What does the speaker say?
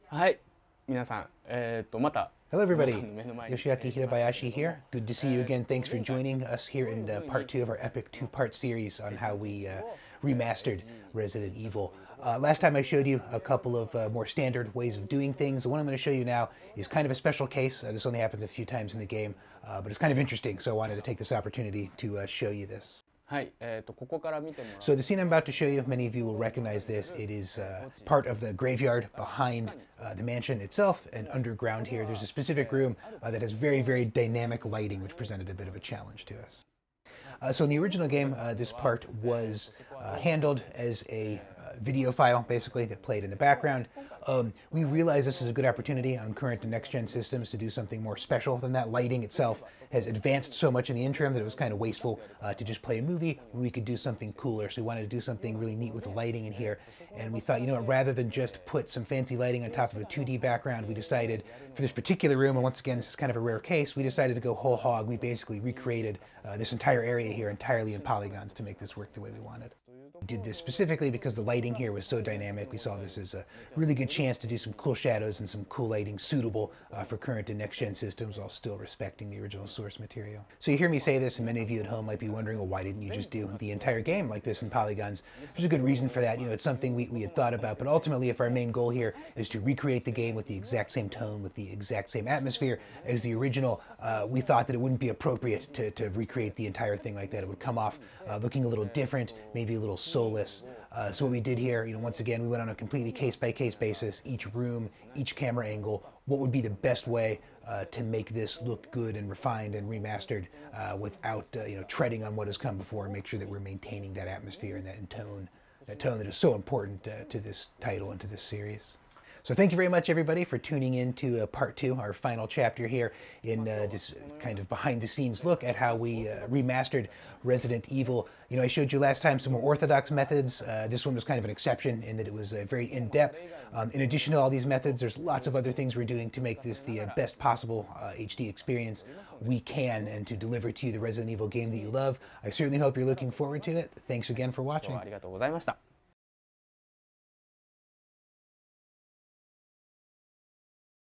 はい、皆さん、また Hello 皆 everybody, さんの目の前に Yoshiaki Hirabayashi here. Good to see you again. Thanks for joining us here in part 2 of our epic two-part series on how we remastered Resident Evil. Last time I showed you a couple of more standard ways of doing things. The one I'm going to show you now is kind of a special case. This only happens a few times in the game, but it's kind of interesting, so I wanted to take this opportunity to show you this. はい、ここから見てもらう So the scene I'm about to show you, many of you will recognize this. It is part of the graveyard behind the mansion itself, and underground here there's a specific room that has very, very dynamic lighting, which presented a bit of a challenge to us. So in the original game, this part was handled as a video file, basically, that played in the background. We realize this is a good opportunity on current and next-gen systems to do something more special than that. Lighting itself has advanced so much in the interim that it was kind of wasteful to just play a movie when we could do something cooler. So we wanted to do something really neat with the lighting in here. And we thought, you know what, rather than just put some fancy lighting on top of a 2D background, we decided for this particular room, and once again, this is kind of a rare case, we decided to go whole hog. We basically recreated this entire area here entirely in polygons to make this work the way we wanted. We did this specifically because the lighting here was so dynamic. We saw this as a really good chance to do some cool shadows and some cool lighting suitable for current and next-gen systems while still respecting the original source material. So you hear me say this, and many of you at home might be wondering, well, why didn't you just do the entire game like this in polygons? There's a good reason for that. You know, it's something we had thought about, but ultimately, if our main goal here is to recreate the game with the exact same tone, with the exact same atmosphere as the original, we thought that it wouldn't be appropriate to recreate the entire thing like that. It would come off looking a little different, maybe a little soulless. So what we did here, you know, once again, we went on a completely case-by-case basis, each room, each camera angle, what would be the best way to make this look good and refined and remastered without, you know, treading on what has come before, and make sure that we're maintaining that atmosphere and that tone that is so important to this title and to this series. So thank you very much, everybody, for tuning in to part 2, our final chapter here in this kind of behind-the-scenes look at how we remastered Resident Evil. You know, I showed you last time some more orthodox methods. This one was kind of an exception in that it was very in-depth. In addition to all these methods, there's lots of other things we're doing to make this the best possible HD experience we can, and to deliver to you the Resident Evil game that you love. I certainly hope you're looking forward to it. Thanks again for watching. ありがとうございました。